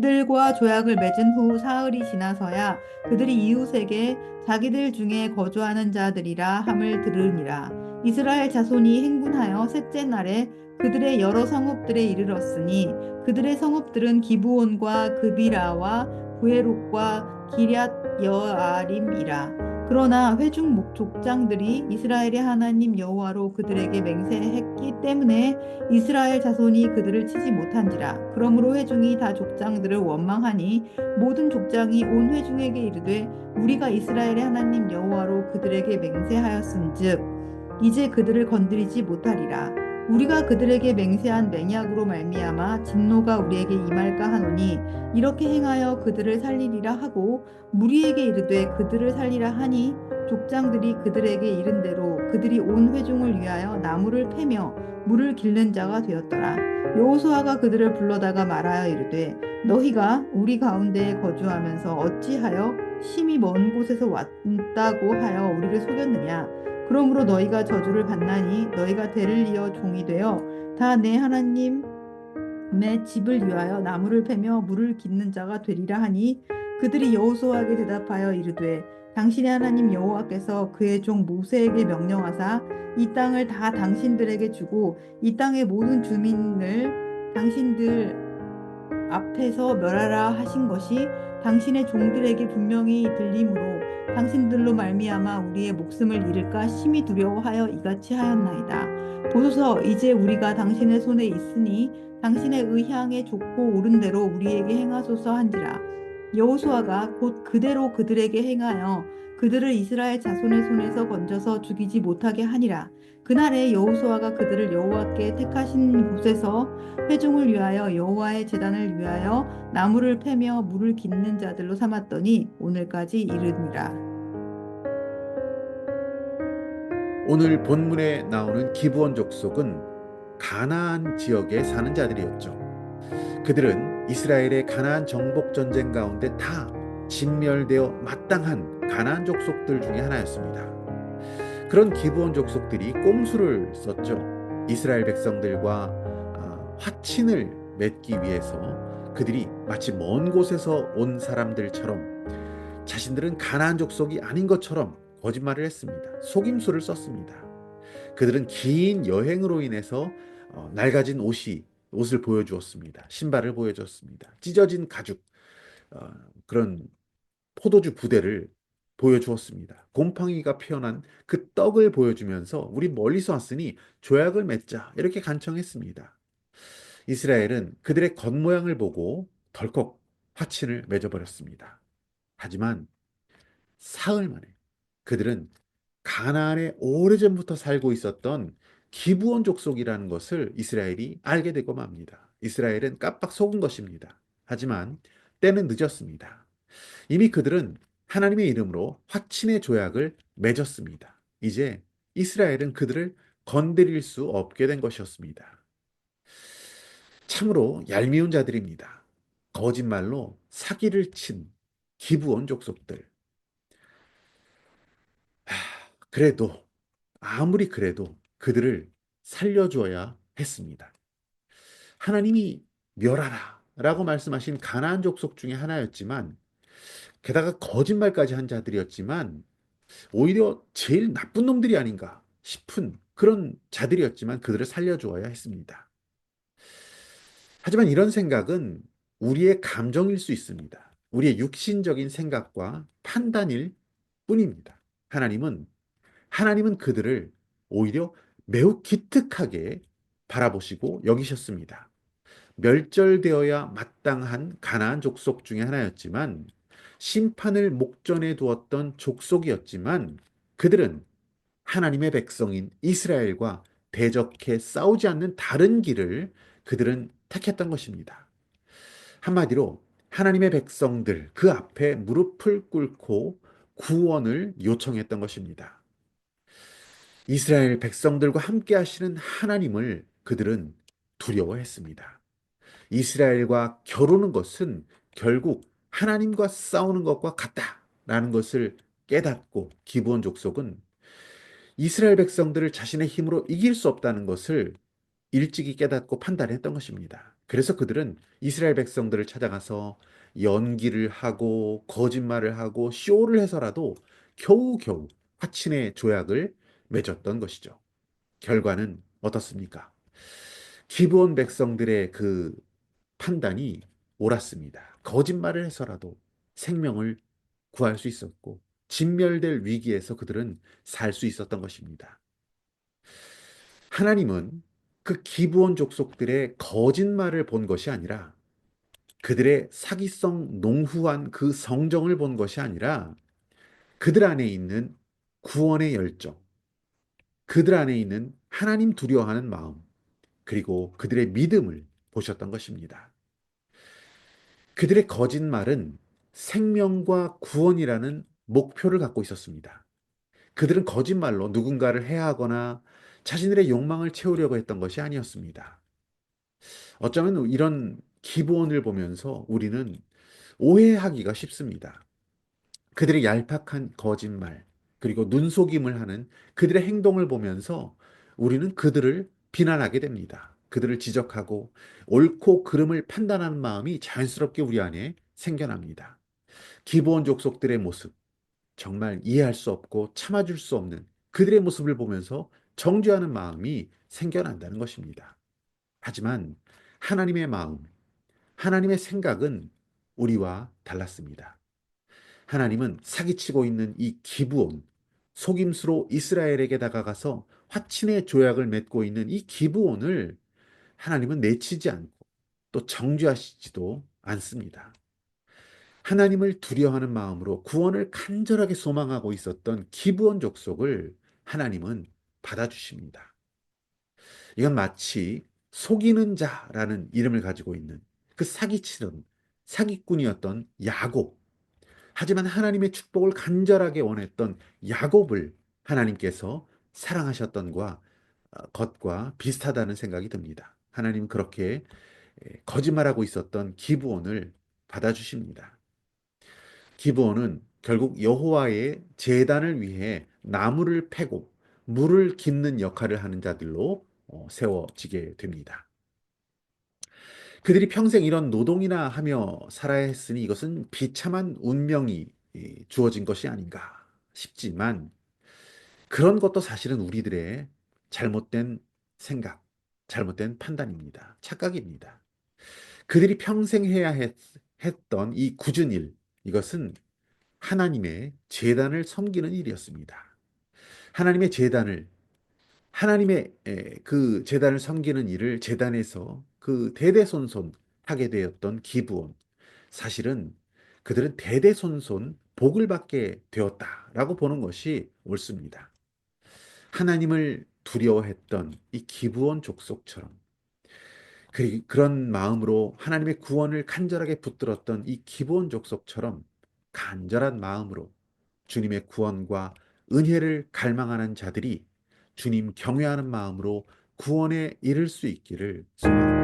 그들과 조약을 맺은 후 사흘이 지나서야 그들이 이웃에게 자기들 중에 거주하는 자들이라 함을 들으니라. 이스라엘 자손이 행군하여 셋째 날에 그들의 여러 성읍들에 이르렀으니 그들의 성읍들은 기브온과 그비라와 부에롯과 기럇 여아림이라. 그러나 회중 족장들이 이스라엘의 하나님 여호와로 그들에게 맹세했기 때문에 이스라엘 자손이 그들을 치지 못한지라. 그러므로 회중이 다 족장들을 원망하니 모든 족장이 온 회중에게 이르되 우리가 이스라엘의 하나님 여호와로 그들에게 맹세하였은즉 이제 그들을 건드리지 못하리라. 우리가 그들에게 맹세한 맹약으로 말미암아 진노가 우리에게 임할까 하노니 이렇게 행하여 그들을 살리리라 하고 무리에게 이르되 그들을 살리라 하니 족장들이 그들에게 이른 대로 그들이 온 회중을 위하여 나무를 패며 물을 길는 자가 되었더라. 여호수아가 그들을 불러다가 말하여 이르되 너희가 우리 가운데에 거주하면서 어찌하여 심히 먼 곳에서 왔다고 하여 우리를 속였느냐. 그러므로 너희가 저주를 받나니 너희가 대를 이어 종이 되어 다 내 하나님의 집을 위하여 나무를 패며 물을 깃는 자가 되리라 하니 그들이 여호수아에게 대답하여 이르되 당신의 하나님 여호와께서 그의 종 모세에게 명령하사 이 땅을 다 당신들에게 주고 이 땅의 모든 주민을 당신들 앞에서 멸하라 하신 것이 당신의 종들에게 분명히 들림으로 당신들로 말미암아 우리의 목숨을 잃을까 심히 두려워하여 이같이 하였나이다. 보소서 이제 우리가 당신의 손에 있으니 당신의 의향에 좋고 옳은 대로 우리에게 행하소서 한지라. 여호수아가 곧 그대로 그들에게 행하여 그들을 이스라엘 자손의 손에서 건져서 죽이지 못하게 하니라. 그날에 여호수아가 그들을 여호와께 택하신 곳에서 회중을 위하여 여호와의 제단을 위하여 나무를 패며 물을 깃는 자들로 삼았더니 오늘까지 이르니라. 오늘 본문에 나오는 기브온 족속은 가나안 지역에 사는 자들이었죠. 그들은 이스라엘의 가나안 정복 전쟁 가운데 다 진멸되어 마땅한 가나안 족속들 중에 하나였습니다. 그런 기브온 족속들이 꼼수를 썼죠. 이스라엘 백성들과 화친을 맺기 위해서 그들이 마치 먼 곳에서 온 사람들처럼 자신들은 가나안 족속이 아닌 것처럼 거짓말을 했습니다. 속임수를 썼습니다. 그들은 긴 여행으로 인해서 낡아진 옷을 보여주었습니다. 신발을 보여주었습니다. 찢어진 가죽, 어, 그런 포도주 부대를 보여주었습니다. 곰팡이가 피어난 그 떡을 보여주면서 우리 멀리서 왔으니 조약을 맺자 이렇게 간청했습니다. 이스라엘은 그들의 겉모양을 보고 덜컥 화친을 맺어버렸습니다. 하지만 사흘 만에 그들은 가나안에 오래전부터 살고 있었던 기브온 족속이라는 것을 이스라엘이 알게 되고 맙니다. 이스라엘은 깜빡 속은 것입니다. 하지만 때는 늦었습니다. 이미 그들은 하나님의 이름으로 화친의 조약을 맺었습니다. 이제 이스라엘은 그들을 건드릴 수 없게 된 것이었습니다. 참으로 얄미운 자들입니다. 거짓말로 사기를 친 기브온 족속들. 그래도 아무리 그래도 그들을 살려줘야 했습니다. 하나님이 멸하라 라고 말씀하신 가나안 족속 중에 하나였지만 게다가 거짓말까지 한 자들이었지만 오히려 제일 나쁜 놈들이 아닌가 싶은 그런 자들이었지만 그들을 살려주어야 했습니다. 하지만 이런 생각은 우리의 감정일 수 있습니다. 우리의 육신적인 생각과 판단일 뿐입니다. 하나님은 그들을 오히려 매우 기특하게 바라보시고 여기셨습니다. 멸절되어야 마땅한 가나안 족속 중에 하나였지만 심판을 목전에 두었던 족속이었지만 그들은 하나님의 백성인 이스라엘과 대적해 싸우지 않는 다른 길을 그들은 택했던 것입니다. 한마디로 하나님의 백성들 그 앞에 무릎을 꿇고 구원을 요청했던 것입니다. 이스라엘 백성들과 함께 하시는 하나님을 그들은 두려워했습니다. 이스라엘과 겨루는 것은 결국 하나님과 싸우는 것과 같다라는 것을 깨닫고 기브온 족속은 이스라엘 백성들을 자신의 힘으로 이길 수 없다는 것을 일찍이 깨닫고 판단했던 것입니다. 그래서 그들은 이스라엘 백성들을 찾아가서 연기를 하고 거짓말을 하고 쇼를 해서라도 겨우겨우 화친의 조약을 맺었던 것이죠. 결과는 어떻습니까? 기브온 백성들의 그 판단이 옳았습니다. 거짓말을 해서라도 생명을 구할 수 있었고 진멸될 위기에서 그들은 살 수 있었던 것입니다. 하나님은 그 기브온 족속들의 거짓말을 본 것이 아니라 그들의 사기성 농후한 그 성정을 본 것이 아니라 그들 안에 있는 구원의 열정, 그들 안에 있는 하나님 두려워하는 마음, 그리고 그들의 믿음을 보셨던 것입니다. 그들의 거짓말은 생명과 구원이라는 목표를 갖고 있었습니다. 그들은 거짓말로 누군가를 해하거나 자신들의 욕망을 채우려고 했던 것이 아니었습니다. 어쩌면 이런 기본을 보면서 우리는 오해하기가 쉽습니다. 그들의 얄팍한 거짓말, 그리고 눈속임을 하는 그들의 행동을 보면서 우리는 그들을 비난하게 됩니다. 그들을 지적하고 옳고 그름을 판단하는 마음이 자연스럽게 우리 안에 생겨납니다. 기브온 족속들의 모습, 정말 이해할 수 없고 참아줄 수 없는 그들의 모습을 보면서 정죄하는 마음이 생겨난다는 것입니다. 하지만 하나님의 마음, 하나님의 생각은 우리와 달랐습니다. 하나님은 사기치고 있는 이 기브온, 속임수로 이스라엘에게 다가가서 화친의 조약을 맺고 있는 이 기브온을 하나님은 내치지 않고 또 정죄하시지도 않습니다. 하나님을 두려워하는 마음으로 구원을 간절하게 소망하고 있었던 기브온 족속을 하나님은 받아주십니다. 이건 마치 속이는 자라는 이름을 가지고 있는 그 사기치던 사기꾼이었던 야곱. 하지만 하나님의 축복을 간절하게 원했던 야곱을 하나님께서 사랑하셨던 것과 비슷하다는 생각이 듭니다. 하나님 그렇게 거짓말하고 있었던 기브온을 받아주십니다. 기브온은 결국 여호와의 제단을 위해 나무를 패고 물을 깃는 역할을 하는 자들로 세워지게 됩니다. 그들이 평생 이런 노동이나 하며 살아야 했으니 이것은 비참한 운명이 주어진 것이 아닌가 싶지만 그런 것도 사실은 우리들의 잘못된 생각, 잘못된 판단입니다. 착각입니다. 그들이 평생 해야 했던 이 굳은 일, 이것은 하나님의 제단을 섬기는 일이었습니다. 하나님의 제단을 하나님의 그 제단을 섬기는 일을 제단에서 그 대대손손 하게 되었던 기브온. 사실은 그들은 대대손손 복을 받게 되었다라고 보는 것이 옳습니다. 하나님을 두려워했던 이 기브온 족속처럼 그런 마음으로 하나님의 구원을 간절하게 붙들었던 이 기브온 족속처럼 간절한 마음으로 주님의 구원과 은혜를 갈망하는 자들이 주님 경외하는 마음으로 구원에 이를 수 있기를 소망합니다.